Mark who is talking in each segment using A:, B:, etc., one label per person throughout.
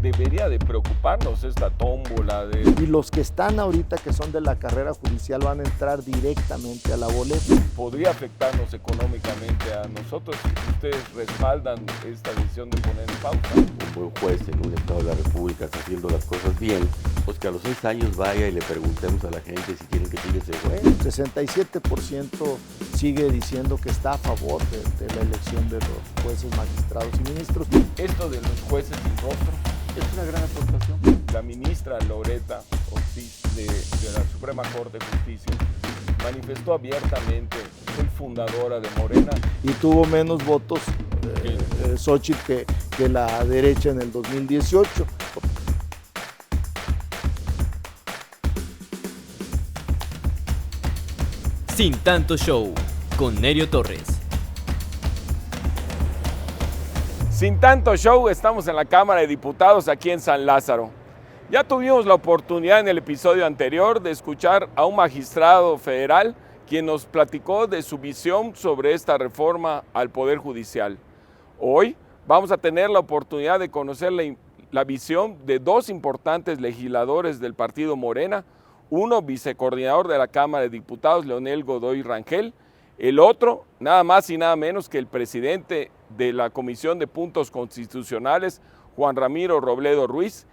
A: debería de preocuparnos esta tómbola de...
B: Y los que están ahorita, que son de la carrera judicial, van a entrar directamente a la boleta.
A: Podría afectarnos económicamente a nosotros si ustedes respaldan esta decisión de poner en pausa.
C: Un buen juez en un Estado de la República está haciendo las cosas bien, pues que a los 6 años vaya y le preguntemos a la gente si quieren que siga ese juez.
B: 67% sigue diciendo que está a favor de la elección de los jueces, magistrados y ministros.
A: Esto de los jueces sin rostro
C: Es una gran aportación.
A: la ministra Loretta Ortiz de la Suprema Corte de Justicia manifestó abiertamente, soy fundadora de Morena.
B: Y tuvo menos votos Xochitl que la derecha en el 2018.
D: Sin Tanto Show, con Nerio Torres.
A: Sin Tanto Show, estamos en la Cámara de Diputados aquí en San Lázaro. Ya tuvimos la oportunidad en el episodio anterior de escuchar a un magistrado federal quien nos platicó de su visión sobre esta reforma al Poder Judicial. Hoy vamos a tener la oportunidad de conocer la visión de dos importantes legisladores del partido Morena, uno vicecoordinador de la Cámara de Diputados, Leonel Godoy Rangel, el otro, nada más y nada menos que el presidente de la Comisión de Puntos Constitucionales, Juan Ramiro Robledo Ruiz,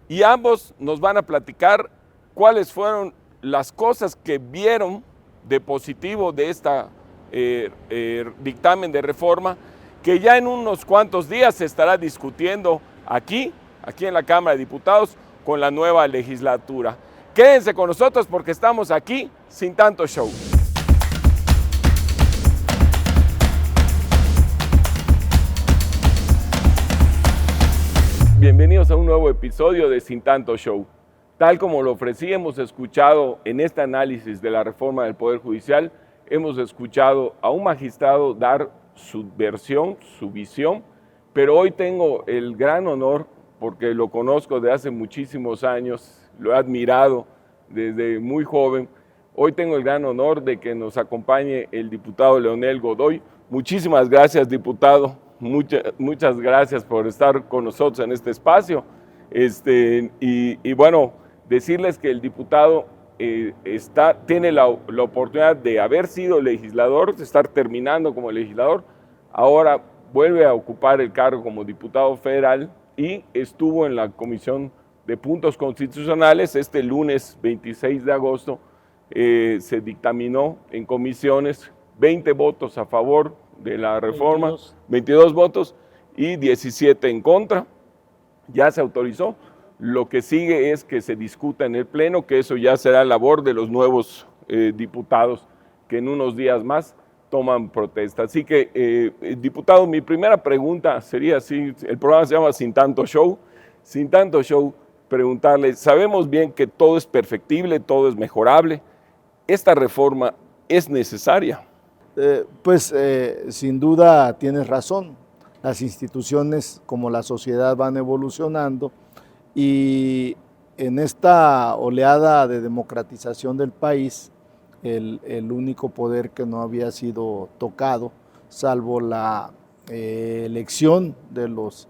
A: y ambos nos van a platicar cuáles fueron las cosas que vieron de positivo de esta dictamen de reforma, que ya en unos cuantos días se estará discutiendo aquí en la Cámara de Diputados con la nueva legislatura. Quédense con nosotros porque estamos aquí sin tanto show. Bienvenidos a un nuevo episodio de Sin Tanto Show. Tal como lo ofrecí, hemos escuchado en este análisis de la reforma del Poder Judicial, hemos escuchado a un magistrado dar su versión, su visión, pero hoy tengo el gran honor, porque lo conozco de hace muchísimos años, lo he admirado desde muy joven, hoy tengo el gran honor de que nos acompañe el diputado Leonel Godoy. Muchísimas gracias, diputado. Muchas gracias por estar con nosotros en este espacio. Y bueno, decirles que el diputado tiene la oportunidad de haber sido legislador, de estar terminando como legislador, ahora vuelve a ocupar el cargo como diputado federal y estuvo en la Comisión de Puntos Constitucionales. Este lunes 26 de agosto se dictaminó en comisiones 20 votos a favor de la reforma, 22 votos y 17 en contra. Ya se autorizó. Lo que sigue es que se discuta en el Pleno, que eso ya será labor de los nuevos diputados que en unos días más toman protesta. Así que, diputado, mi primera pregunta sería así, el programa se llama Sin Tanto Show. Sin Tanto Show, preguntarle, sabemos bien que todo es perfectible, todo es mejorable. ¿Esta reforma es necesaria?
B: Sin duda tienes razón. Las instituciones como la sociedad van evolucionando y en esta oleada de democratización del país, el único poder que no había sido tocado, salvo la elección de los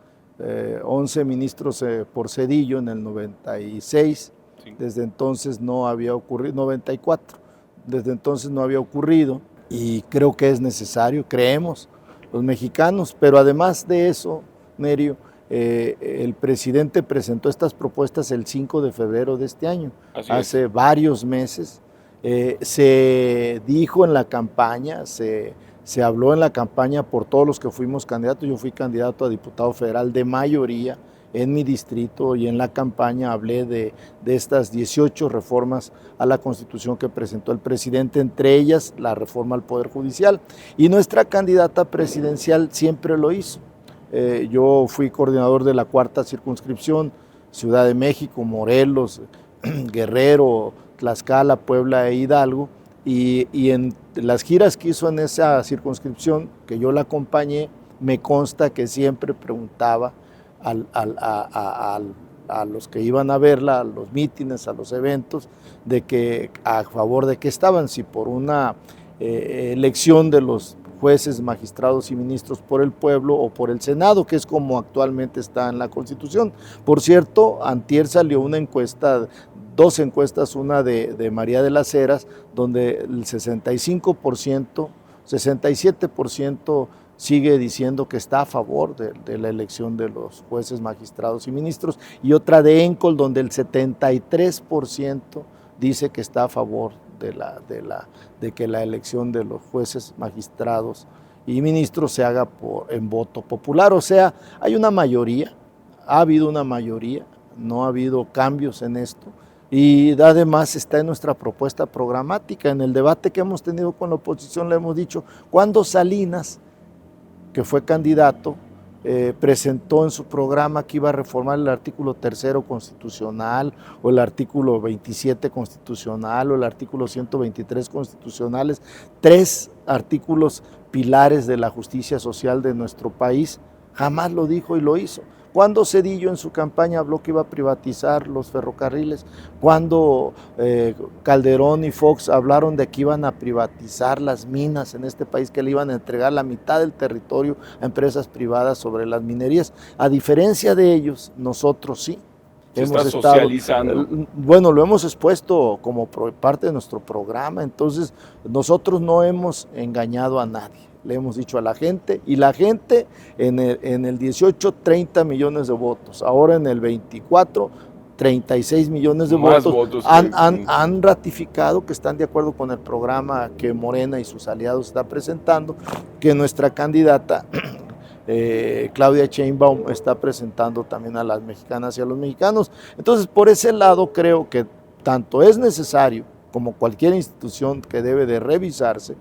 B: 11 ministros por Zedillo en el 96, sí. Desde entonces no había ocurrido, 94, desde entonces no había ocurrido. Y creo que es necesario, creemos los mexicanos, pero además de eso, Nerio, el presidente presentó estas propuestas el 5 de febrero de este año, hace varios meses. Se dijo en la campaña, se habló en la campaña por todos los que fuimos candidatos. Yo fui candidato a diputado federal de mayoría en mi distrito y en la campaña hablé de estas 18 reformas a la Constitución que presentó el presidente, entre ellas la reforma al Poder Judicial. Y nuestra candidata presidencial siempre lo hizo. Yo fui coordinador de la 4ª circunscripción, Ciudad de México, Morelos, Guerrero, Tlaxcala, Puebla e Hidalgo, y en las giras que hizo en esa circunscripción, que yo la acompañé, me consta que siempre preguntaba a los que iban a verla, a los mítines, a los eventos, de que a favor de qué estaban, si por una elección de los jueces, magistrados y ministros por el pueblo o por el Senado, que es como actualmente está en la Constitución. Por cierto, antier salió una encuesta, dos encuestas, una de María de las Heras, donde el 65%, 67% sigue diciendo que está a favor de la elección de los jueces, magistrados y ministros, y otra de ENCOL, donde el 73% dice que está a favor de que la elección de los jueces, magistrados y ministros se haga en voto popular. O sea, hay una mayoría, ha habido una mayoría, no ha habido cambios en esto, y además está en nuestra propuesta programática. En el debate que hemos tenido con la oposición le hemos dicho, cuando Salinas, que fue candidato, presentó en su programa que iba a reformar el artículo 3º constitucional, o el artículo 27 constitucional, o el artículo 123 constitucionales, 3 artículos pilares de la justicia social de nuestro país, jamás lo dijo y lo hizo. Cuando Zedillo en su campaña habló que iba a privatizar los ferrocarriles, cuando Calderón y Fox hablaron de que iban a privatizar las minas en este país, que le iban a entregar la mitad del territorio a empresas privadas sobre las minerías, a diferencia de ellos, nosotros sí.
A: Se está socializando.
B: Bueno, lo hemos expuesto como parte de nuestro programa, entonces nosotros no hemos engañado a nadie. Le hemos dicho a la gente, y la gente en el 18, 30 millones de votos, ahora en el 24, 36 millones de votos han ratificado que están de acuerdo con el programa que Morena y sus aliados está presentando, que nuestra candidata Claudia Sheinbaum está presentando también a las mexicanas y a los mexicanos. Entonces, por ese lado creo que tanto es necesario como cualquier institución que debe de revisarse,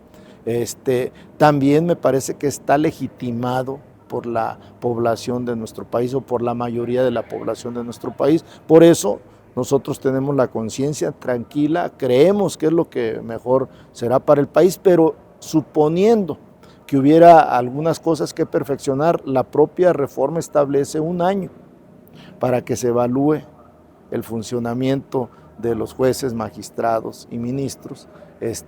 B: también me parece que está legitimado por la población de nuestro país, o por la mayoría de la población de nuestro país. Por eso nosotros tenemos la conciencia tranquila, creemos que es lo que mejor será para el país, pero suponiendo que hubiera algunas cosas que perfeccionar, la propia reforma establece un año para que se evalúe el funcionamiento de los jueces, magistrados y ministros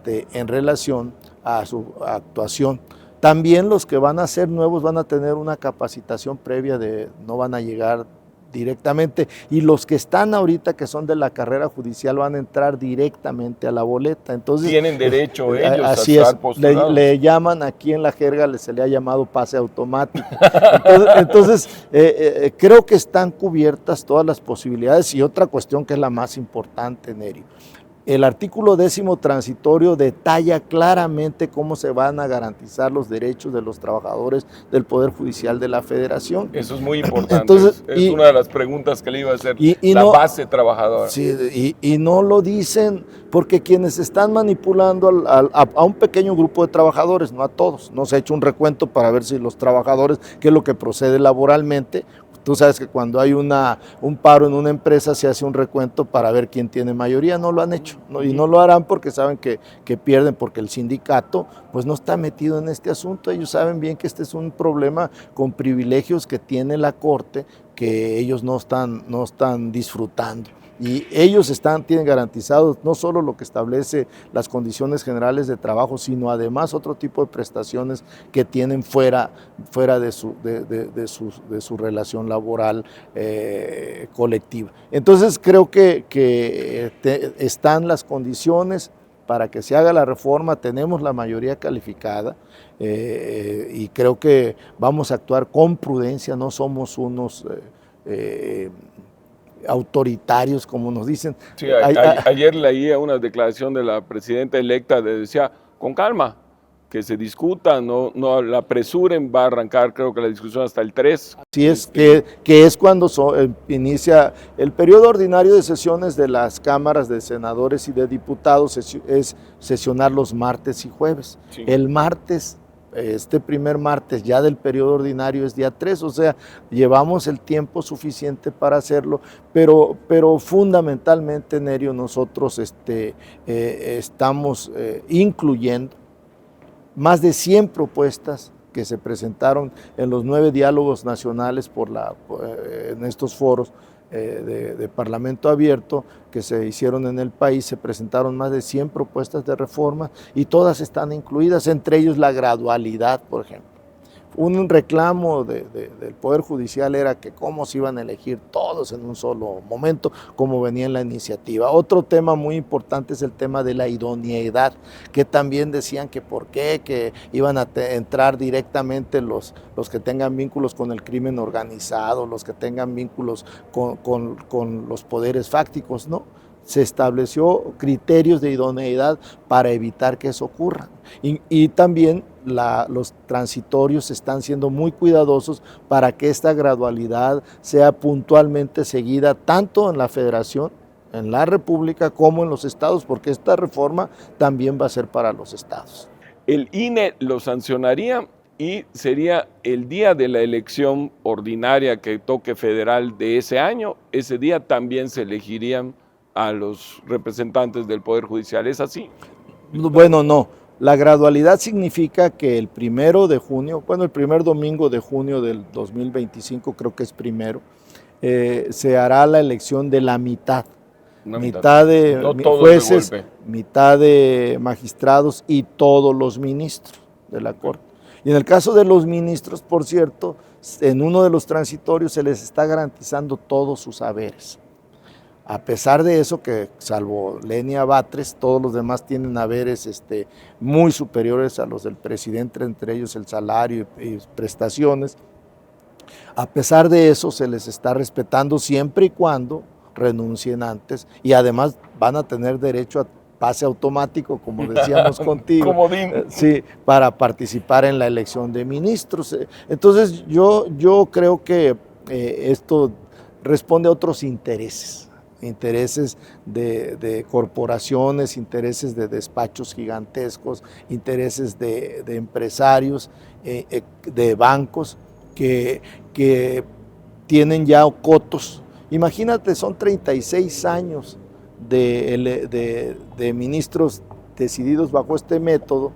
B: en relación a su actuación. También los que van a ser nuevos van a tener una capacitación previa, no van a llegar directamente, y los que están ahorita, que son de la carrera judicial, van a entrar directamente a la boleta. Entonces,
A: tienen derecho ellos
B: así
A: a estar postulados.
B: Le llaman, aquí en la jerga se le ha llamado pase automático. Entonces creo que están cubiertas todas las posibilidades. Y otra cuestión que es la más importante, Nerio, el artículo 10º transitorio detalla claramente cómo se van a garantizar los derechos de los trabajadores del Poder Judicial de la Federación.
A: Eso es muy importante.
B: Entonces,
A: es una de las preguntas que le iba a hacer la base trabajadora.
B: Sí, y no lo dicen porque quienes están manipulando a un pequeño grupo de trabajadores, no a todos. No se ha hecho un recuento para ver si los trabajadores, qué es lo que procede laboralmente. Tú sabes que cuando hay un paro en una empresa se hace un recuento para ver quién tiene mayoría. No lo han hecho, ¿no? Y no lo harán porque saben que pierden, porque el sindicato pues no está metido en este asunto. Ellos saben bien que este es un problema con privilegios que tiene la Corte, que ellos no están disfrutando. Y ellos tienen garantizados no solo lo que establece las condiciones generales de trabajo, sino además otro tipo de prestaciones que tienen fuera de su relación laboral colectiva. Entonces creo que están las condiciones para que se haga la reforma, tenemos la mayoría calificada, y creo que vamos a actuar con prudencia, no somos unos autoritarios, como nos dicen.
A: Sí, ayer leía una declaración de la presidenta electa, decía, con calma, que se discuta, no la apresuren, va a arrancar creo que la discusión hasta el 3.
B: Así es, que es cuando inicia el periodo ordinario de sesiones de las cámaras de senadores y de diputados, es sesionar los martes y jueves. Sí. El martes, este primer martes ya del periodo ordinario es día 3, o sea, llevamos el tiempo suficiente para hacerlo, pero fundamentalmente, Nerio, nosotros estamos incluyendo más de 100 propuestas que se presentaron en los 9 diálogos nacionales en estos foros, de Parlamento Abierto que se hicieron en el país, se presentaron más de 100 propuestas de reforma y todas están incluidas, entre ellos la gradualidad, por ejemplo. Un reclamo del Poder Judicial era que cómo se iban a elegir todos en un solo momento, como venía en la iniciativa. Otro tema muy importante es el tema de la idoneidad, que también decían que por qué, que iban a entrar directamente los que tengan vínculos con el crimen organizado, los que tengan vínculos con los poderes fácticos, ¿no? Se estableció criterios de idoneidad para evitar que eso ocurra. Y también los transitorios están siendo muy cuidadosos para que esta gradualidad sea puntualmente seguida tanto en la Federación, en la República, como en los estados, porque esta reforma también va a ser para los estados.
A: El INE lo sancionaría y sería el día de la elección ordinaria que toque federal de ese año. Ese día también se elegirían a los representantes del Poder Judicial. ¿Es así?
B: Bueno, no. La gradualidad significa que el 1 de junio, bueno, el primer domingo de junio del 2025, creo que es primero, se hará la elección de la mitad. Mitad de jueces, mitad de magistrados y todos los ministros de la Corte. Y en el caso de los ministros, por cierto, en uno de los transitorios se les está garantizando todos sus haberes. A pesar de eso, que salvo Lenia Batres, todos los demás tienen haberes muy superiores a los del presidente, entre ellos el salario y prestaciones. A pesar de eso, se les está respetando siempre y cuando renuncien antes, y además van a tener derecho a pase automático, como decíamos contigo, sí, para participar en la elección de ministros. Entonces yo creo que esto responde a otros intereses de corporaciones, intereses de despachos gigantescos, intereses de empresarios, de bancos que tienen ya cotos. Imagínate, son 36 años de ministros decididos bajo este método.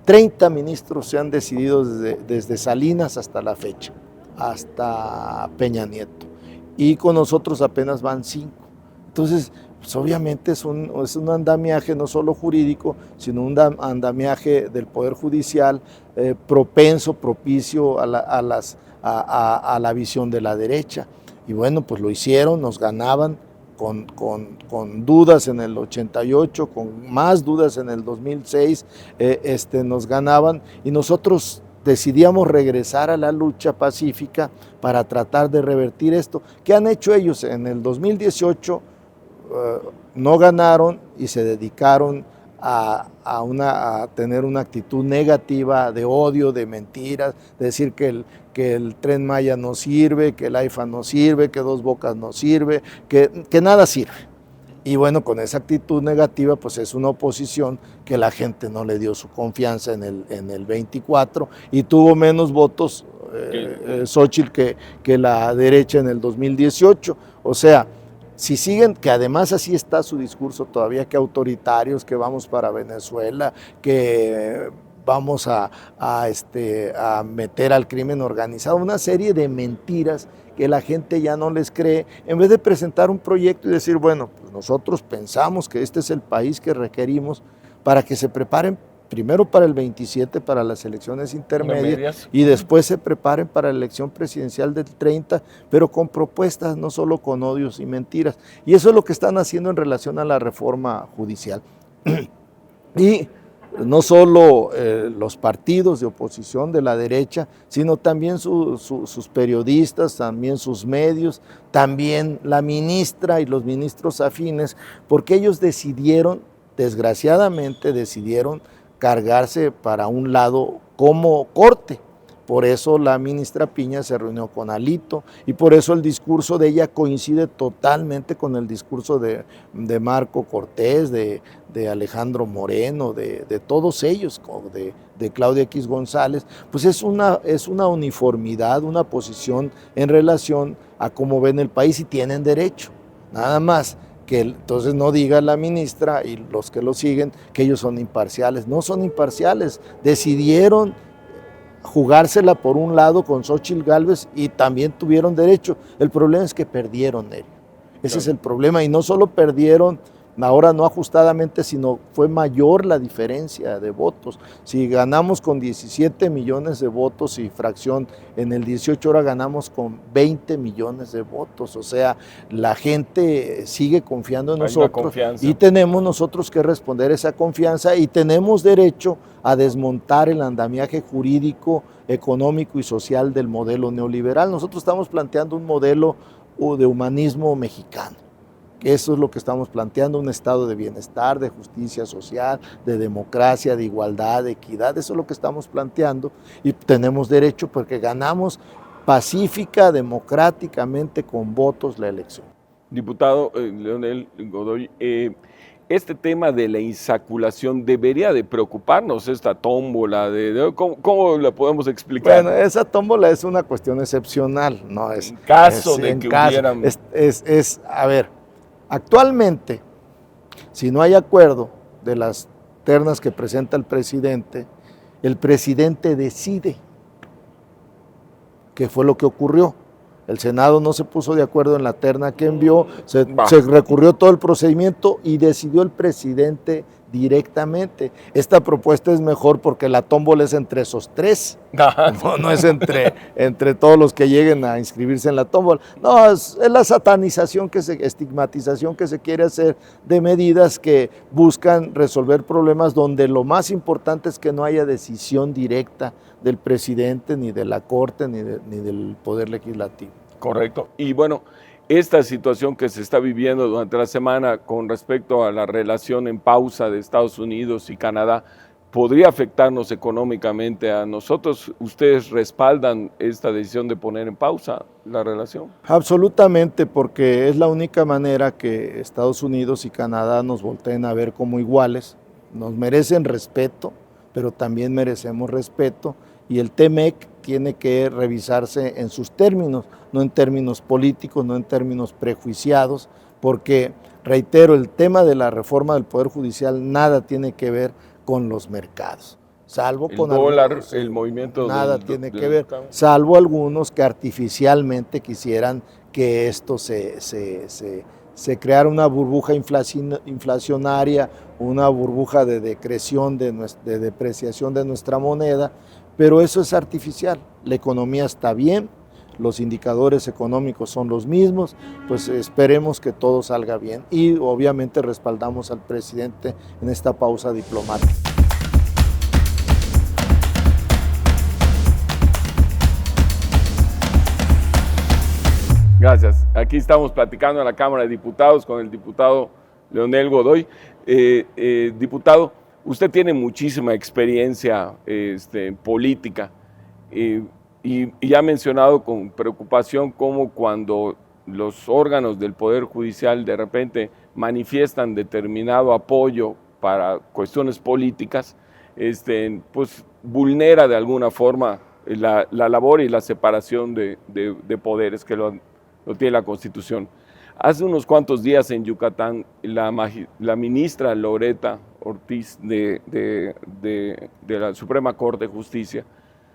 B: 30 ministros se han decidido desde Salinas hasta la fecha, hasta Peña Nieto. Y con nosotros apenas van 5. Entonces, pues obviamente es un andamiaje no solo jurídico, sino un andamiaje del Poder Judicial propicio a la visión de la derecha. Y bueno, pues lo hicieron, nos ganaban con dudas en el 88, con más dudas en el 2006, nos ganaban y nosotros decidíamos regresar a la lucha pacífica para tratar de revertir esto. ¿Qué han hecho ellos? En el 2018 no ganaron y se dedicaron a tener una actitud negativa de odio, de mentiras, de decir que el Tren Maya no sirve, que el AIFA no sirve, que Dos Bocas no sirve, que nada sirve. Y bueno, con esa actitud negativa, pues es una oposición que la gente no le dio su confianza en el 24 y tuvo menos votos Xóchitl que la derecha en el 2018. O sea, si siguen, que además así está su discurso todavía, que autoritarios, que vamos para Venezuela, que vamos a meter al crimen organizado, una serie de mentiras que la gente ya no les cree, en vez de presentar un proyecto y decir, bueno, pues nosotros pensamos que este es el país que requerimos para que se preparen primero para el 27, para las elecciones intermedias, y después se preparen para la elección presidencial del 30, pero con propuestas, no solo con odios y mentiras. Y eso es lo que están haciendo en relación a la reforma judicial. Y no solo los partidos de oposición de la derecha, sino también sus periodistas, también sus medios, también la ministra y los ministros afines, porque ellos desgraciadamente decidieron cargarse para un lado como corte. Por eso la ministra Piña se reunió con Alito y por eso el discurso de ella coincide totalmente con el discurso de Marco Cortés, de Alejandro Moreno, de todos ellos, de Claudia X González. Pues es una uniformidad, una posición en relación a cómo ven el país y tienen derecho. Nada más que entonces no diga la ministra y los que lo siguen que ellos son imparciales. No son imparciales, decidieron jugársela por un lado con Xóchitl Gálvez y también tuvieron derecho. El problema es que perdieron, Nerio. Ese es el problema, y no solo perdieron ahora no ajustadamente, sino fue mayor la diferencia de votos. Si ganamos con 17 millones de votos y fracción, en el 18 ahora ganamos con 20 millones de votos. O sea, la gente sigue confiando en nosotros y tenemos nosotros que responder esa confianza y tenemos derecho a desmontar el andamiaje jurídico, económico y social del modelo neoliberal. Nosotros estamos planteando un modelo de humanismo mexicano. Eso es lo que estamos planteando, un estado de bienestar, de justicia social, de democracia, de igualdad, de equidad. Eso es lo que estamos planteando y tenemos derecho porque ganamos pacífica, democráticamente, con votos la elección.
A: Diputado Leonel Godoy, este tema de la insaculación debería de preocuparnos, esta tómbola, ¿cómo la podemos explicar?
B: Bueno, esa tómbola es una cuestión excepcional, ¿no?
A: En caso de que hubieran...
B: A ver, actualmente, si no hay acuerdo de las ternas que presenta el presidente decide qué fue lo que ocurrió. El Senado no se puso de acuerdo en la terna que envió, se recurrió todo el procedimiento y decidió el presidente directamente. Esta propuesta es mejor porque la tómbola es entre esos tres, no es entre todos los que lleguen a inscribirse en la tómbola. No, es la satanización, estigmatización que se quiere hacer de medidas que buscan resolver problemas donde lo más importante es que no haya decisión directa del presidente, ni de la Corte, ni del Poder Legislativo.
A: Correcto. Y bueno, esta situación que se está viviendo durante la semana con respecto a la relación en pausa de Estados Unidos y Canadá, ¿podría afectarnos económicamente a nosotros? ¿Ustedes respaldan esta decisión de poner en pausa la relación?
B: Absolutamente, porque es la única manera que Estados Unidos y Canadá nos volteen a ver como iguales. Nos merecen respeto, pero también merecemos respeto, y el TMEC tiene que revisarse en sus términos, no en términos políticos, no en términos prejuiciados, porque, reitero, el tema de la reforma del Poder Judicial nada tiene que ver con los mercados, salvo
A: el
B: con
A: dólar,
B: algunos,
A: el movimiento
B: nada tiene que ver, salvo algunos que artificialmente quisieran que esto se creara una burbuja inflacionaria, una burbuja de decreción, de depreciación de nuestra moneda, pero eso es artificial. La economía está bien, los indicadores económicos son los mismos, pues esperemos que todo salga bien y obviamente respaldamos al presidente en esta pausa diplomática.
A: Gracias. Aquí estamos platicando en la Cámara de Diputados con el diputado Leonel Godoy. Diputado, usted tiene muchísima experiencia política y ha mencionado con preocupación cómo cuando los órganos del Poder Judicial de repente manifiestan determinado apoyo para cuestiones políticas, pues vulnera de alguna forma la labor y la separación de poderes que lo tiene la Constitución. Hace unos cuantos días en Yucatán, la ministra Loreta Ortiz de la Suprema Corte de Justicia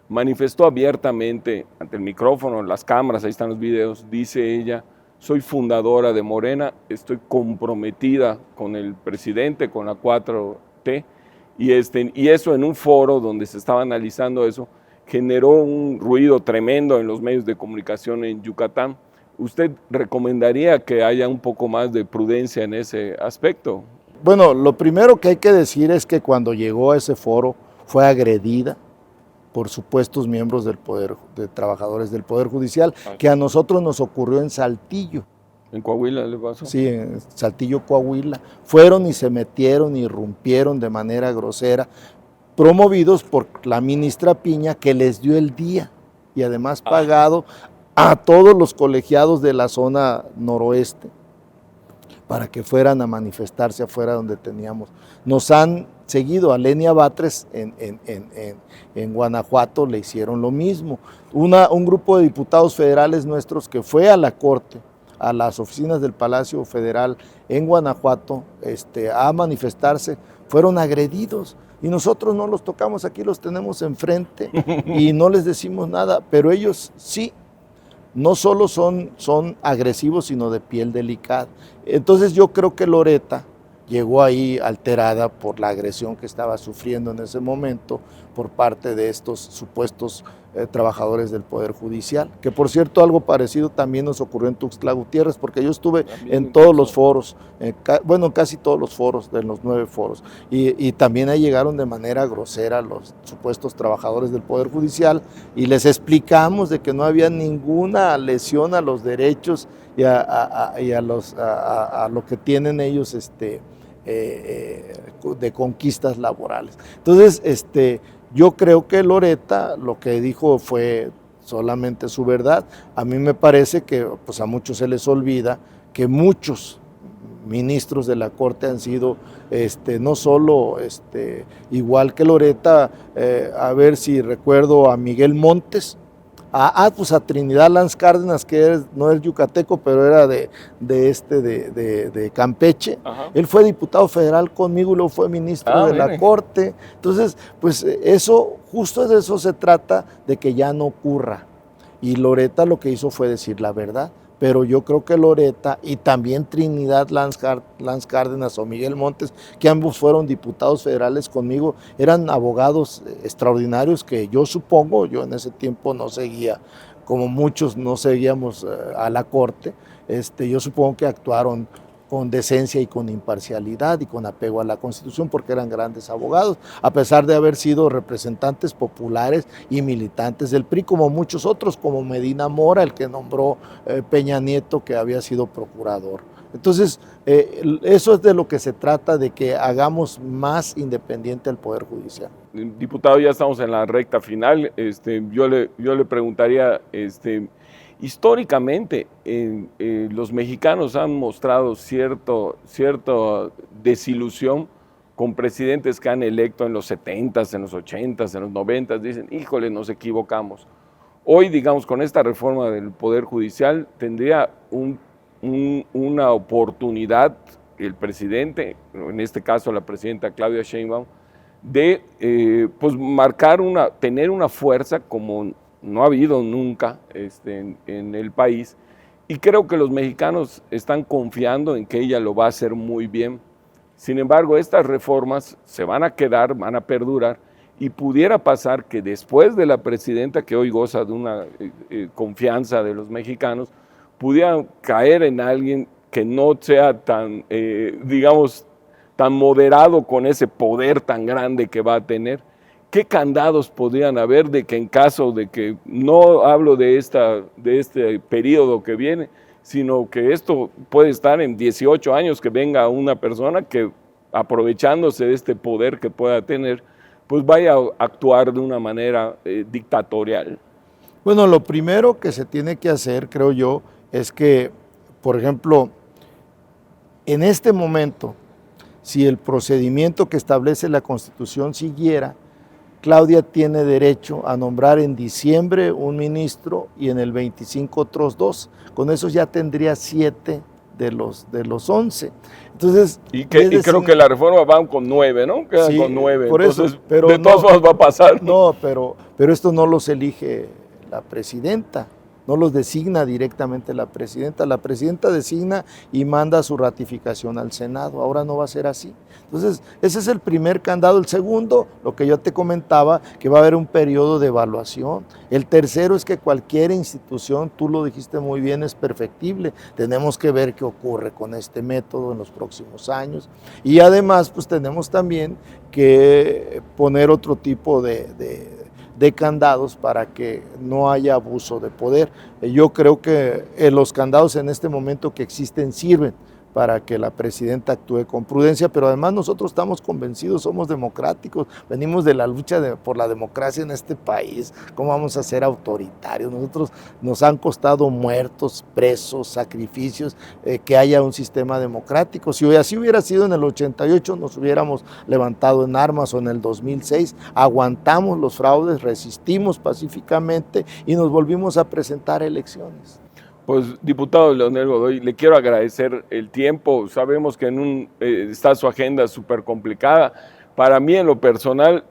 A: manifestó abiertamente ante el micrófono, las cámaras, ahí están los videos, dice ella: soy fundadora de Morena, estoy comprometida con el presidente, con la 4T, y eso en un foro donde se estaba analizando eso, generó un ruido tremendo en los medios de comunicación en Yucatán. ¿Usted recomendaría que haya un poco más de prudencia en ese aspecto?
B: Bueno, lo primero que hay que decir es que cuando llegó a ese foro fue agredida por supuestos miembros del Poder, de trabajadores del Poder Judicial, que a nosotros nos ocurrió en Saltillo.
A: ¿En Coahuila le pasó?
B: Sí, en Saltillo, Coahuila. Fueron y se metieron y irrumpieron de manera grosera, promovidos por la ministra Piña, que les dio el día y además pagado a todos los colegiados de la zona noroeste para que fueran a manifestarse afuera donde teníamos. Nos han seguido. A Lenia Batres en Guanajuato le hicieron lo mismo. Un grupo de diputados federales nuestros que fue a la Corte, a las oficinas del Palacio Federal en Guanajuato, a manifestarse, fueron agredidos. y nosotros no los tocamos, aquí los tenemos enfrente y no les decimos nada, pero ellos sí. No solo son agresivos, sino de piel delicada. Entonces yo creo que Loretta llegó ahí alterada por la agresión que estaba sufriendo en ese momento por parte de estos supuestos trabajadores del Poder Judicial, que por cierto algo parecido también nos ocurrió en Tuxtla Gutiérrez, porque yo estuve en todos los foros, casi todos los foros, de los 9 foros, y también ahí llegaron de manera grosera los supuestos trabajadores del Poder Judicial y les explicamos de que no había ninguna lesión a los derechos y a lo que tienen ellos de conquistas laborales. Entonces, yo creo que Loretta lo que dijo fue solamente su verdad. A mí me parece que pues a muchos se les olvida que muchos ministros de la Corte han sido no solo igual que Loretta, a ver si recuerdo a Miguel Montes, pues a Trinidad Lanz Cárdenas, que no es yucateco, pero era de Campeche. Ajá. Él fue diputado federal conmigo y luego fue ministro de la Corte. Entonces, pues eso, justo de eso se trata, de que ya no ocurra. Y Loretta lo que hizo fue decir la verdad. Pero yo creo que Loretta y también Trinidad Lanz Cárdenas o Miguel Montes, que ambos fueron diputados federales conmigo, eran abogados extraordinarios que yo supongo, yo en ese tiempo no seguía, como muchos no seguíamos a la Corte, yo supongo que actuaron con decencia y con imparcialidad y con apego a la Constitución, porque eran grandes abogados, a pesar de haber sido representantes populares y militantes del PRI, como muchos otros, como Medina Mora, el que nombró Peña Nieto, que había sido procurador. Entonces, eso es de lo que se trata, de que hagamos más independiente al Poder Judicial.
A: Diputado, ya estamos en la recta final. Yo le preguntaría, históricamente, los mexicanos han mostrado cierta desilusión con presidentes que han electo en los 70s, en los 80s, en los 90s. Dicen, híjole, nos equivocamos. Hoy, digamos, con esta reforma del Poder Judicial, tendría una oportunidad el presidente, en este caso la presidenta Claudia Sheinbaum, de pues tener una fuerza como no ha habido nunca en el país, y creo que los mexicanos están confiando en que ella lo va a hacer muy bien. Sin embargo, estas reformas se van a quedar, van a perdurar, y pudiera pasar que después de la presidenta, que hoy goza de una confianza de los mexicanos, pudiera caer en alguien que no sea tan, digamos, tan moderado con ese poder tan grande que va a tener. ¿Qué candados podrían haber de que en caso de que, no hablo de este periodo que viene, sino que esto puede estar en 18 años, que venga una persona que, aprovechándose de este poder que pueda tener, pues vaya a actuar de una manera dictatorial?
B: Bueno, lo primero que se tiene que hacer, creo yo, es que, por ejemplo, en este momento, si el procedimiento que establece la Constitución siguiera, Claudia tiene derecho a nombrar en diciembre un ministro y en el 25 otros 2. Con eso ya tendría 7 de los 11. Entonces,
A: y creo que la reforma va con 9, ¿no? Quedan sí, con 9.
B: Por
A: entonces,
B: eso, pero
A: de todas formas va a pasar.
B: No, pero esto no los elige la presidenta. No los designa directamente la presidenta designa y manda su ratificación al Senado. Ahora no va a ser así. Entonces, ese es el primer candado. El segundo, lo que yo te comentaba, que va a haber un periodo de evaluación. El tercero es que cualquier institución, tú lo dijiste muy bien, es perfectible. Tenemos que ver qué ocurre con este método en los próximos años. Y además, pues tenemos también que poner otro tipo de candados para que no haya abuso de poder. Yo creo que los candados en este momento que existen sirven para que la presidenta actúe con prudencia, pero además nosotros estamos convencidos, somos democráticos, venimos de la lucha por la democracia en este país. ¿Cómo vamos a ser autoritarios? Nosotros nos han costado muertos, presos, sacrificios, que haya un sistema democrático. Si así hubiera sido en el 88, nos hubiéramos levantado en armas, o en el 2006, aguantamos los fraudes, resistimos pacíficamente y nos volvimos a presentar a elecciones.
A: Pues, diputado Leonel Godoy, le quiero agradecer el tiempo. Sabemos que está su agenda súper complicada, Para mí, en lo personal,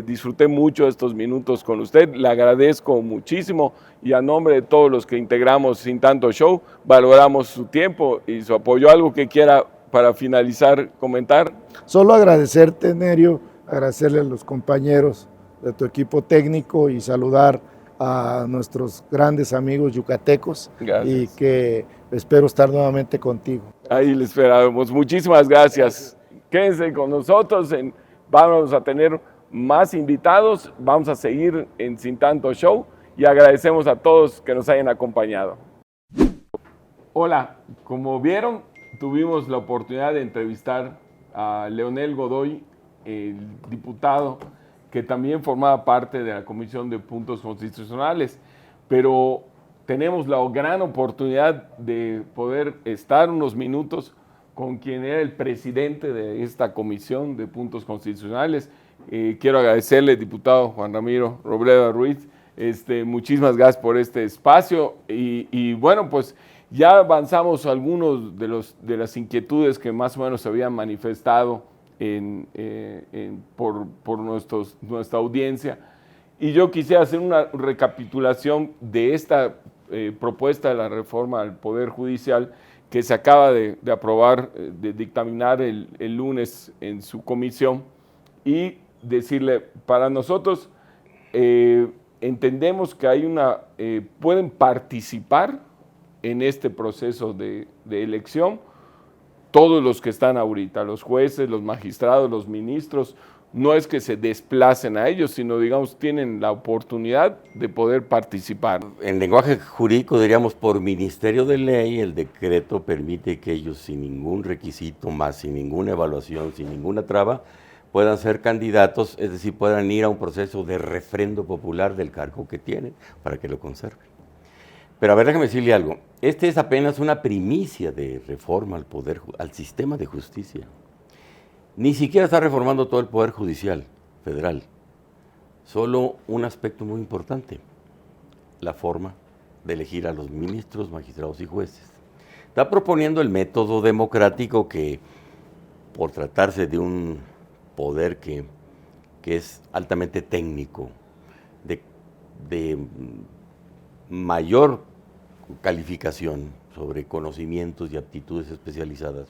A: disfruté mucho estos minutos con usted, le agradezco muchísimo y a nombre de todos los que integramos Sin Tanto Show, valoramos su tiempo y su apoyo. ¿Algo que quiera para finalizar comentar?
B: Solo agradecerte, Nerio, agradecerle a los compañeros de tu equipo técnico y saludar a nuestros grandes amigos yucatecos. Gracias. Y que espero estar nuevamente contigo.
A: Ahí le esperamos. Muchísimas gracias. Quédense con nosotros, vamos a tener más invitados, vamos a seguir en Sin Tanto Show y agradecemos a todos que nos hayan acompañado. Hola, como vieron, tuvimos la oportunidad de entrevistar a Leonel Godoy, el diputado que también formaba parte de la Comisión de Puntos Constitucionales, pero tenemos la gran oportunidad de poder estar unos minutos con quien era el presidente de esta Comisión de Puntos Constitucionales. Quiero agradecerle, diputado Juan Ramiro Robledo Ruiz, muchísimas gracias por este espacio y bueno, pues ya avanzamos algunos de las inquietudes que más o menos se habían manifestado por nuestra audiencia, y yo quisiera hacer una recapitulación de esta propuesta de la reforma al Poder Judicial que se acaba de aprobar, de dictaminar el lunes en su comisión, y decirle, para nosotros entendemos que hay pueden participar en este proceso de elección todos los que están ahorita, los jueces, los magistrados, los ministros. No es que se desplacen a ellos, sino, digamos, tienen la oportunidad de poder participar.
C: En lenguaje jurídico diríamos, por ministerio de ley, el decreto permite que ellos, sin ningún requisito más, sin ninguna evaluación, sin ninguna traba, puedan ser candidatos, es decir, puedan ir a un proceso de refrendo popular del cargo que tienen para que lo conserven. Pero a ver, déjame decirle algo. Este es apenas una primicia de reforma al sistema de justicia. Ni siquiera está reformando todo el Poder Judicial federal. Solo un aspecto muy importante, la forma de elegir a los ministros, magistrados y jueces. Está proponiendo el método democrático que, por tratarse de un poder que es altamente técnico, de mayor calificación sobre conocimientos y aptitudes especializadas,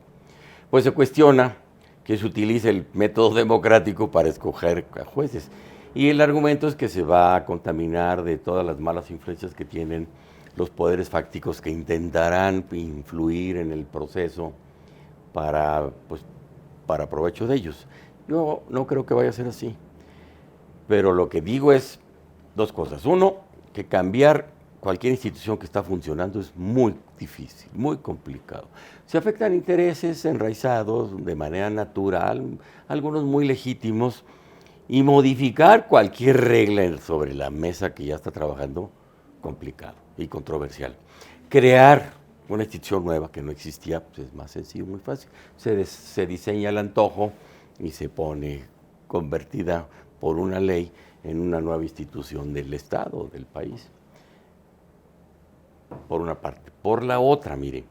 C: pues se cuestiona que se utilice el método democrático para escoger a jueces. Y el argumento es que se va a contaminar de todas las malas influencias que tienen los poderes fácticos que intentarán influir en el proceso para provecho de ellos. Yo no creo que vaya a ser así. Pero lo que digo es dos cosas. Uno, que cambiar cualquier institución que está funcionando es muy difícil, muy complicado. Se afectan intereses enraizados de manera natural, algunos muy legítimos, y modificar cualquier regla sobre la mesa que ya está trabajando, complicado y controversial. Crear una institución nueva que no existía, pues es más sencillo, muy fácil. Se diseña el antojo y se pone convertida por una ley en una nueva institución del Estado, del país. Por una parte. Por la otra, mire,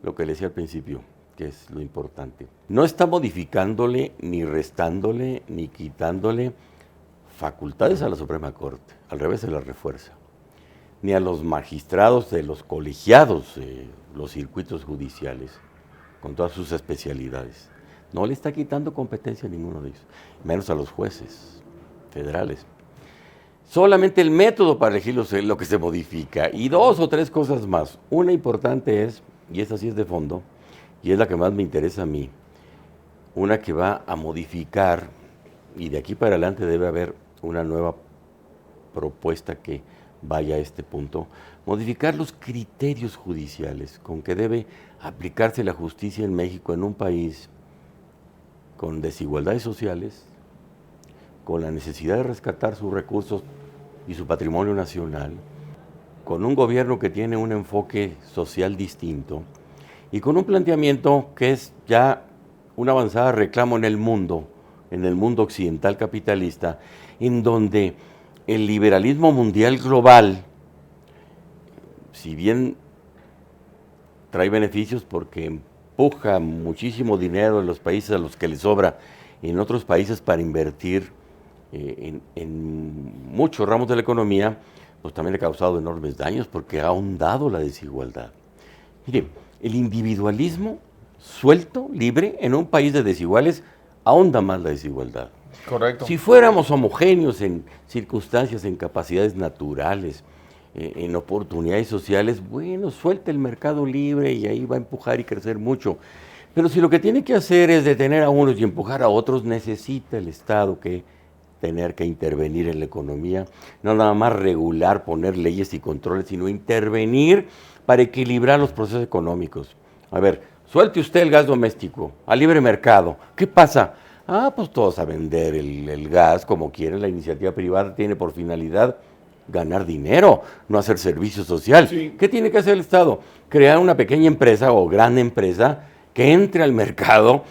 C: lo que le decía al principio, que es lo importante. No está modificándole, ni restándole, ni quitándole facultades a la Suprema Corte. Al revés, se las refuerza. Ni a los magistrados de los colegiados, los circuitos judiciales, con todas sus especialidades. No le está quitando competencia a ninguno de ellos, menos a los jueces federales. Solamente el método para elegirlos es lo que se modifica. Y dos o tres cosas más. Una importante es, y esta sí es de fondo, y es la que más me interesa a mí, una que va a modificar, y de aquí para adelante debe haber una nueva propuesta que vaya a este punto, modificar los criterios judiciales con que debe aplicarse la justicia en México, en un país con desigualdades sociales, con la necesidad de rescatar sus recursos y su patrimonio nacional, con un gobierno que tiene un enfoque social distinto y con un planteamiento que es ya una avanzada reclamo en el mundo occidental capitalista, en donde el liberalismo mundial global, si bien trae beneficios porque empuja muchísimo dinero en los países a los que les sobra en otros países para invertir en muchos ramos de la economía, pues también ha causado enormes daños porque ha ahondado la desigualdad. Mire, el individualismo suelto, libre, en un país de desiguales, ahonda más la desigualdad.
A: Correcto.
C: Si fuéramos homogéneos en circunstancias, en capacidades naturales, en oportunidades sociales, bueno, suelta el mercado libre y ahí va a empujar y crecer mucho. Pero si lo que tiene que hacer es detener a unos y empujar a otros, necesita el Estado tener que intervenir en la economía, no nada más regular, poner leyes y controles, sino intervenir para equilibrar los procesos económicos. A ver, suelte usted el gas doméstico a libre mercado. ¿Qué pasa? Pues todos a vender el gas como quieren. La iniciativa privada tiene por finalidad ganar dinero, no hacer servicio social.
A: Sí.
C: ¿Qué tiene que hacer el Estado? Crear una pequeña empresa o gran empresa que entre al mercado,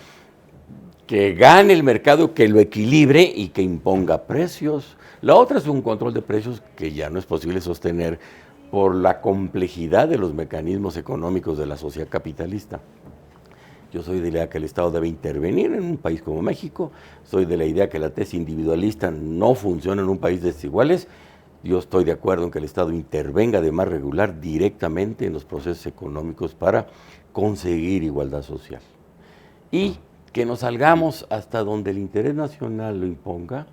C: que gane el mercado, que lo equilibre y que imponga precios. La otra es un control de precios que ya no es posible sostener por la complejidad de los mecanismos económicos de la sociedad capitalista. Yo soy de la idea que el Estado debe intervenir en un país como México, soy de la idea que la tesis individualista no funciona en un país de desiguales. Yo estoy de acuerdo en que el Estado intervenga de más regular directamente en los procesos económicos para conseguir igualdad social. Y que nos salgamos hasta donde el interés nacional lo imponga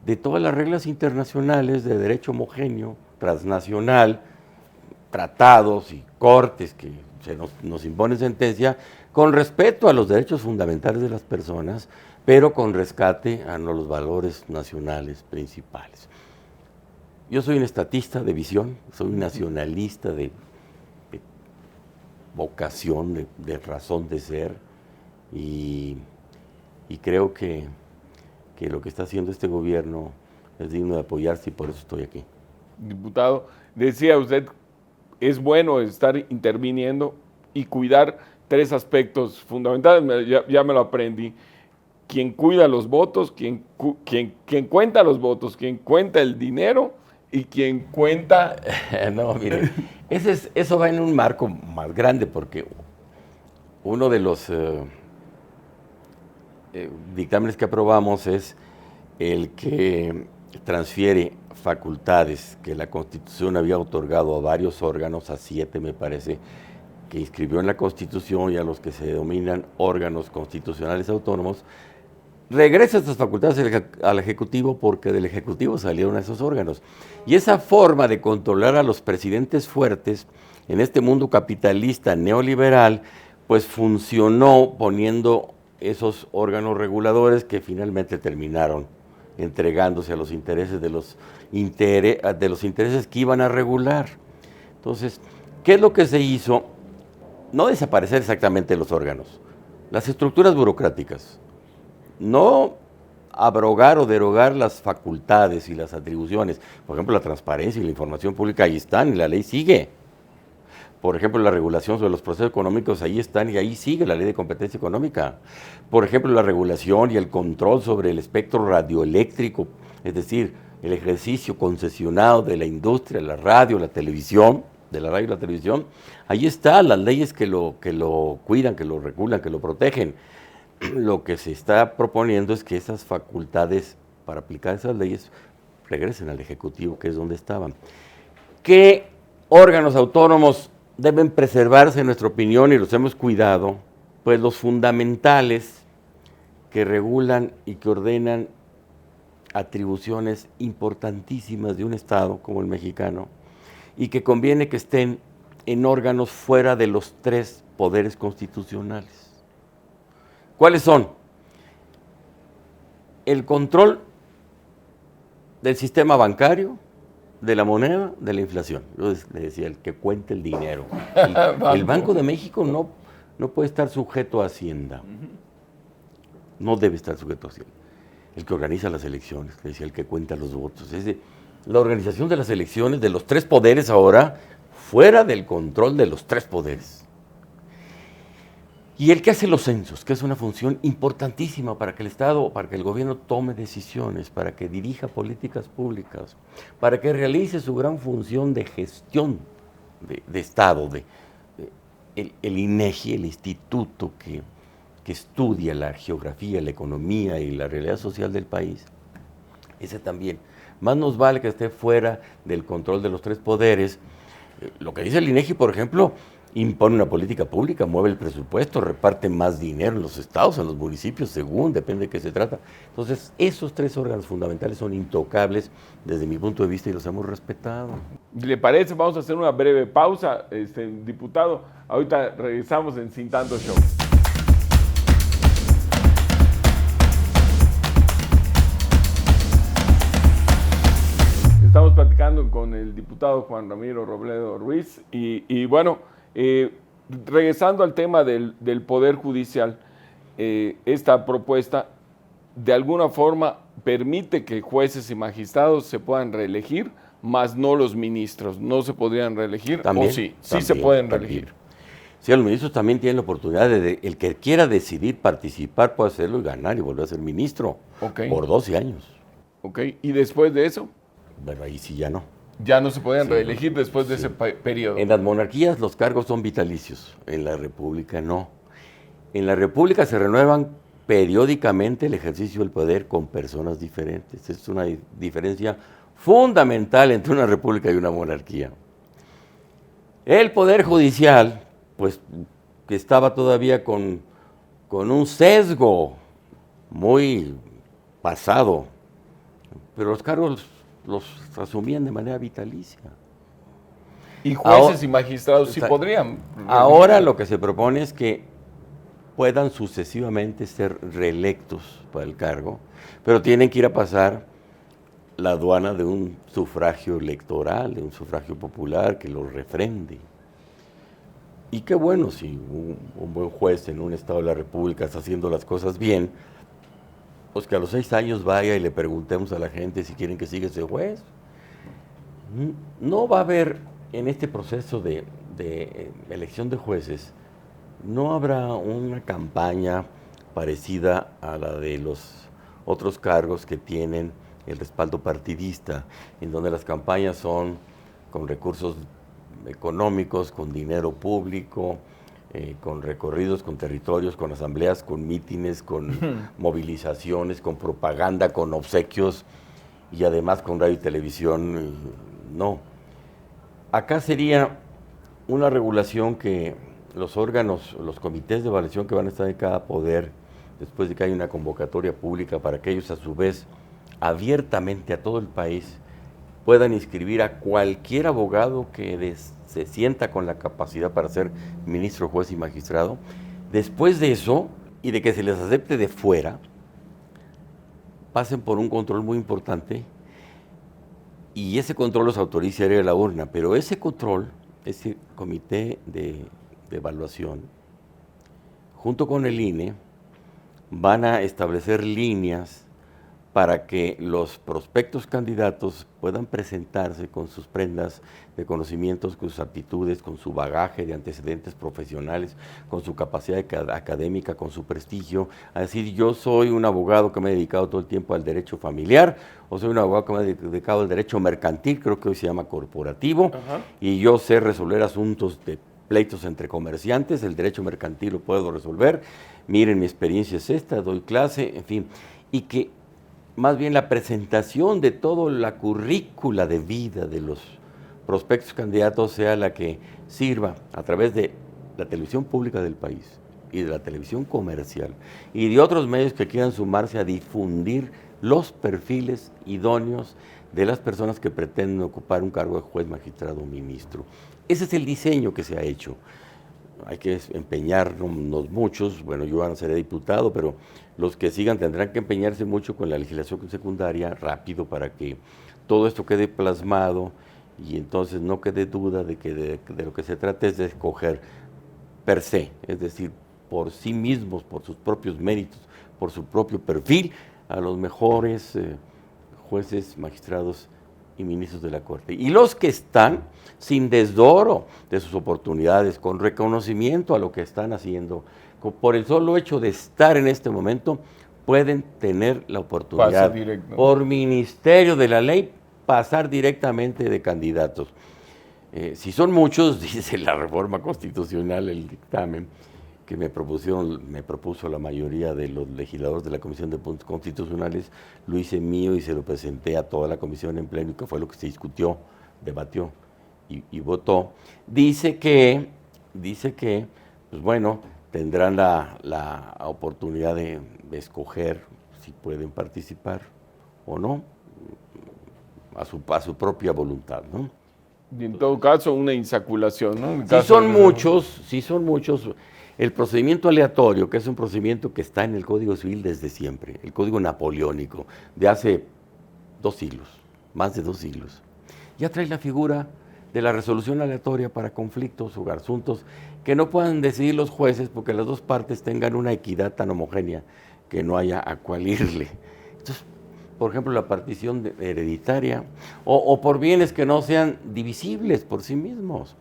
C: de todas las reglas internacionales de derecho homogéneo, transnacional, tratados y cortes que nos imponen sentencia, con respeto a los derechos fundamentales de las personas, pero con rescate a los valores nacionales principales. Yo soy un estatista de visión, soy un nacionalista de vocación, de razón de ser, y creo que lo que está haciendo este gobierno es digno de apoyarse y por eso estoy aquí.
A: Diputado, decía usted, es bueno estar interviniendo y cuidar tres aspectos fundamentales, ya me lo aprendí. Quien cuida los votos, quien cuenta los votos, quien cuenta el dinero y quien cuenta...
C: No, mire, eso va en un marco más grande porque uno de los dictámenes que aprobamos es el que transfiere facultades que la Constitución había otorgado a varios órganos, a 7 me parece, que inscribió en la Constitución y a los que se denominan órganos constitucionales autónomos, regresa estas facultades al Ejecutivo porque del Ejecutivo salieron esos órganos. Y esa forma de controlar a los presidentes fuertes en este mundo capitalista neoliberal, pues funcionó poniendo esos órganos reguladores que finalmente terminaron entregándose a los intereses de los intereses que iban a regular. Entonces, ¿qué es lo que se hizo? No desaparecer exactamente los órganos, las estructuras burocráticas, no abrogar o derogar las facultades y las atribuciones. Por ejemplo, la transparencia y la información pública ahí están y la ley sigue. Por ejemplo, la regulación sobre los procesos económicos ahí están y ahí sigue la ley de competencia económica. Por ejemplo, la regulación y el control sobre el espectro radioeléctrico, es decir, el ejercicio concesionado de la industria, la radio, la televisión, de la radio y la televisión, ahí están las leyes que lo cuidan, que lo regulan, que lo protegen. Lo que se está proponiendo es que esas facultades para aplicar esas leyes regresen al Ejecutivo, que es donde estaban. ¿Qué órganos autónomos deben preservarse, en nuestra opinión, y los hemos cuidado? Pues los fundamentales que regulan y que ordenan atribuciones importantísimas de un Estado como el mexicano y que conviene que estén en órganos fuera de los 3 poderes constitucionales. ¿Cuáles son? El control del sistema bancario, de la moneda, de la inflación. Yo le decía, el que cuente el dinero. El Banco de México no puede estar sujeto a Hacienda. No debe estar sujeto a Hacienda. El que organiza las elecciones, le decía, el que cuenta los votos. La organización de las elecciones de los 3 poderes ahora, fuera del control de los 3 poderes. Y el que hace los censos, que es una función importantísima para que el Estado, para que el gobierno tome decisiones, para que dirija políticas públicas, para que realice su gran función de gestión de Estado, el INEGI, el instituto que que estudia la geografía, la economía y la realidad social del país, ese también. Más nos vale que esté fuera del control de los tres poderes. Lo que dice el INEGI, por ejemplo, impone una política pública, mueve el presupuesto, reparte más dinero en los estados, en los municipios, según, depende de qué se trata. Entonces, esos tres órganos fundamentales son intocables desde mi punto de vista y los hemos respetado.
A: ¿Le parece? Vamos a hacer una breve pausa, diputado. Ahorita regresamos en Sin Tanto Show. Estamos platicando con el diputado Juan Ramiro Robledo Ruiz y bueno, regresando al tema del Poder Judicial, esta propuesta de alguna forma permite que jueces y magistrados se puedan reelegir, más no los ministros. ¿No se podrían reelegir?
C: ¿También?
A: ¿O sí? Sí
C: También,
A: se pueden
C: también.
A: reelegir.
C: Sí, los ministros también tienen la oportunidad el que quiera decidir participar puede hacerlo y ganar y volver a ser ministro por 12 años.
A: Ok, ¿y después de eso?
C: Bueno, ahí sí ya no.
A: Ya no se podían
C: Sí,
A: reelegir después de
C: sí.
A: ese periodo.
C: En las monarquías los cargos son vitalicios, en la república no. En la república se renuevan periódicamente el ejercicio del poder con personas diferentes. Es una diferencia fundamental entre una república y una monarquía. El poder judicial, pues, que estaba todavía con un sesgo muy pasado, pero los cargos los asumían de manera vitalicia.
A: Y jueces
C: Ahora,
A: y magistrados sí podrían.
C: Ahora lo que se propone es que puedan sucesivamente ser reelectos para el cargo, pero tienen que ir a pasar la aduana de un sufragio electoral, de un sufragio popular que los refrende. Y qué bueno si un buen juez en un estado de la República está haciendo las cosas bien, pues que a los 6 años vaya y le preguntemos a la gente si quieren que siga ese juez. No va a haber en este proceso de elección de jueces, no habrá una campaña parecida a la de los otros cargos que tienen el respaldo partidista, en donde las campañas son con recursos económicos, con dinero público, con recorridos, con territorios, con asambleas, con mítines, con movilizaciones, con propaganda, con obsequios y además con radio y televisión. No. Acá sería una regulación que los órganos, los comités de evaluación que van a estar en cada poder, después de que haya una convocatoria pública para que ellos a su vez abiertamente a todo el país puedan inscribir a cualquier abogado que se sienta con la capacidad para ser ministro, juez y magistrado. Después de eso, y de que se les acepte de fuera, pasen por un control muy importante y ese control los autoriza a ir a la urna, pero ese control, ese comité de evaluación, junto con el INE, van a establecer líneas para que los prospectos candidatos puedan presentarse con sus prendas de conocimientos, con sus aptitudes, con su bagaje de antecedentes profesionales, con su capacidad académica, con su prestigio, a decir, yo soy un abogado que me he dedicado todo el tiempo al derecho familiar, o soy un abogado que me he dedicado al derecho mercantil, creo que hoy se llama corporativo, y yo sé resolver asuntos de pleitos entre comerciantes, el derecho mercantil lo puedo resolver, miren mi experiencia es esta, doy clase, en fin, y que más bien la presentación de toda la currícula de vida de los prospectos candidatos sea la que sirva a través de la televisión pública del país y de la televisión comercial y de otros medios que quieran sumarse a difundir los perfiles idóneos de las personas que pretenden ocupar un cargo de juez, magistrado o ministro. Ese es el diseño que se ha hecho. Hay que empeñarnos muchos, bueno, yo no seré diputado, pero los que sigan tendrán que empeñarse mucho con la legislación secundaria rápido para que todo esto quede plasmado y entonces no quede duda de que de lo que se trata es de escoger per se, es decir, por sí mismos, por sus propios méritos, por su propio perfil, a los mejores jueces, magistrados y ministros de la Corte. Y los que están sin desdoro de sus oportunidades, con reconocimiento a lo que están haciendo, por el solo hecho de estar en este momento, pueden tener la oportunidad, por ministerio de la ley, pasar directamente de candidatos. Si son muchos, dice la reforma constitucional, el dictamen, que me propuso la mayoría de los legisladores de la Comisión de Puntos Constitucionales, lo hice mío y se lo presenté a toda la comisión en pleno, que fue lo que se discutió, debatió y votó. Dice que, pues bueno, tendrán la oportunidad de escoger si pueden participar o no, a su propia voluntad, ¿no?
A: Y en todo caso, una insaculación, ¿no?
C: Si son muchos, el procedimiento aleatorio, que es un procedimiento que está en el Código Civil desde siempre, el Código Napoleónico, de hace 2 siglos, más de 2 siglos, ya trae la figura de la resolución aleatoria para conflictos o asuntos que no puedan decidir los jueces porque las dos partes tengan una equidad tan homogénea que no haya a cuál irle. Entonces, por ejemplo, la partición hereditaria o por bienes que no sean divisibles por sí mismos.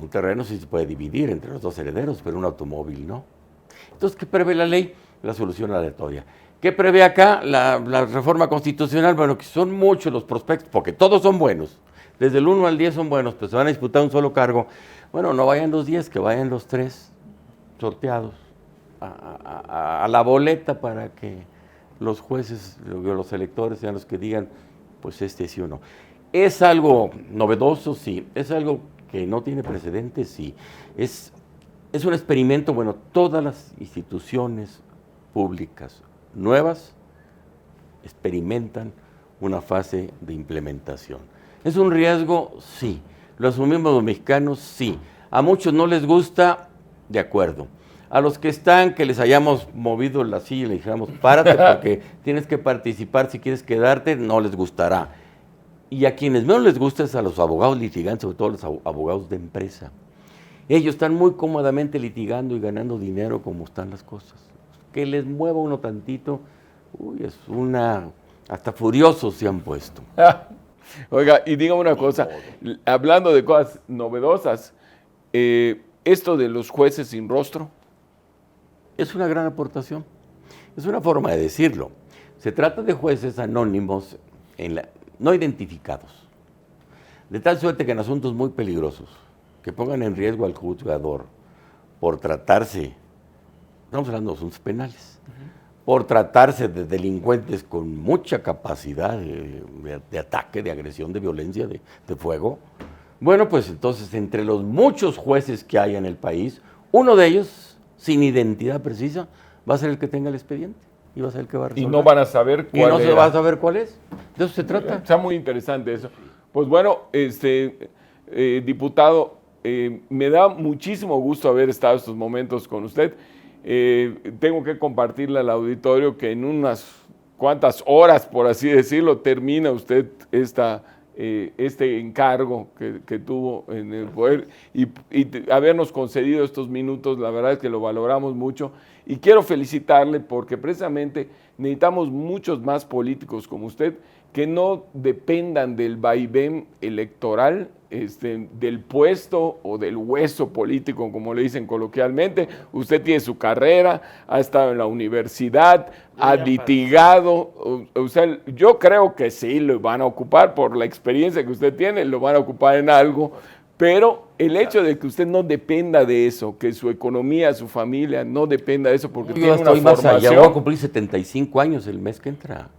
C: Un terreno sí se puede dividir entre los 2 herederos, pero un automóvil no. Entonces, ¿qué prevé la ley? La solución aleatoria. ¿Qué prevé acá? La reforma constitucional. Bueno, que son muchos los prospectos, porque todos son buenos. Desde el 1 al 10 son buenos, pues se van a disputar un solo cargo. Bueno, no vayan los 10, que vayan los 3 sorteados a la boleta para que los jueces, los electores sean los que digan, pues este sí o no. ¿Es algo novedoso? Sí. ¿Es algo que no tiene precedentes? Sí. Es un experimento. Bueno, todas las instituciones públicas nuevas experimentan una fase de implementación. ¿Es un riesgo? Sí. ¿Lo asumimos los mexicanos? Sí. A muchos no les gusta, de acuerdo. A los que están, que les hayamos movido la silla y les dijéramos, párate porque tienes que participar si quieres quedarte, no les gustará. Y a quienes menos les gusta es a los abogados litigantes, sobre todo los abogados de empresa. Ellos están muy cómodamente litigando y ganando dinero como están las cosas. Que les mueva uno tantito, hasta furiosos se han puesto.
A: Oiga, y dígame una cosa, hablando de cosas novedosas, esto de los jueces sin rostro.
C: Es una gran aportación, es una forma de decirlo. Se trata de jueces anónimos no identificados, de tal suerte que en asuntos muy peligrosos, que pongan en riesgo al juzgador por tratarse, estamos hablando de asuntos penales, por tratarse de delincuentes con mucha capacidad de ataque, de agresión, de violencia, de fuego. Bueno, pues entonces entre los muchos jueces que hay en el país, uno de ellos, sin identidad precisa, va a ser el que tenga el expediente y va a ser el que va a resolver.
A: Y no van a saber cuál es.
C: Y no se va a saber cuál es. De eso se trata.
A: Está muy interesante eso. Pues bueno, diputado, me da muchísimo gusto haber estado estos momentos con usted. Tengo que compartirle al auditorio que en unas cuantas horas, por así decirlo, termina usted este encargo que tuvo en el poder y habernos concedido estos minutos, la verdad es que lo valoramos mucho y quiero felicitarle porque precisamente necesitamos muchos más políticos como usted que no dependan del vaivén electoral, del puesto o del hueso político, como le dicen coloquialmente. Usted tiene su carrera, ha estado en la universidad, ha litigado. O sea, yo creo que sí lo van a ocupar por la experiencia que usted tiene, lo van a ocupar en algo, pero el hecho de que usted no dependa de eso, que su economía, su familia no dependa de eso porque tiene una formación.
C: Ya voy a cumplir 75 años el mes que entra.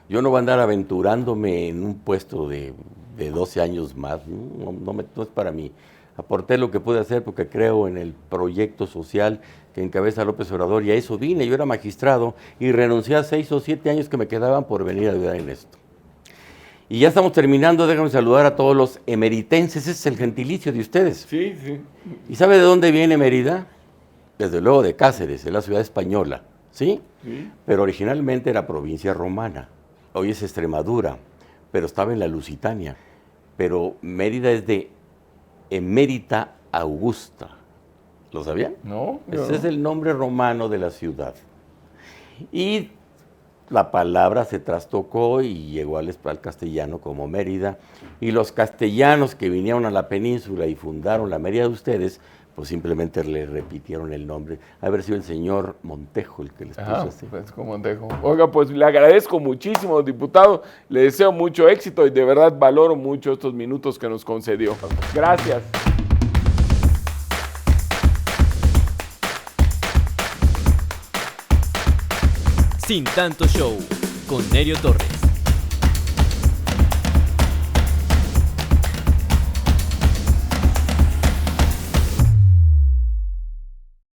C: Yo no voy a andar aventurándome en un puesto de 12 años más, no es para mí. Aporté lo que pude hacer porque creo en el proyecto social que encabeza López Obrador y a eso vine. Yo era magistrado y renuncié a 6 o 7 años que me quedaban por venir a ayudar en esto. Y ya estamos terminando, déjame saludar a todos los emeritenses, ese es el gentilicio de ustedes.
A: Sí, sí.
C: ¿Y sabe de dónde viene Mérida? Desde luego de Cáceres, de la ciudad española, ¿sí? Sí. Pero originalmente era provincia romana. Hoy es Extremadura, pero estaba en la Lusitania. Pero Mérida es de Emérita Augusta. ¿Lo sabían?
A: No.
C: Ese es el nombre romano de la ciudad. Y la palabra se trastocó y llegó al castellano como Mérida. Y los castellanos que vinieron a la península y fundaron la Mérida de ustedes, pues simplemente le repitieron el nombre. Haber sido el señor Montejo el que les puso así.
A: Francisco Montejo. Oiga, pues le agradezco muchísimo, diputado. Le deseo mucho éxito y de verdad valoro mucho estos minutos que nos concedió. Gracias.
D: Sin Tanto Show con Nerio Torres.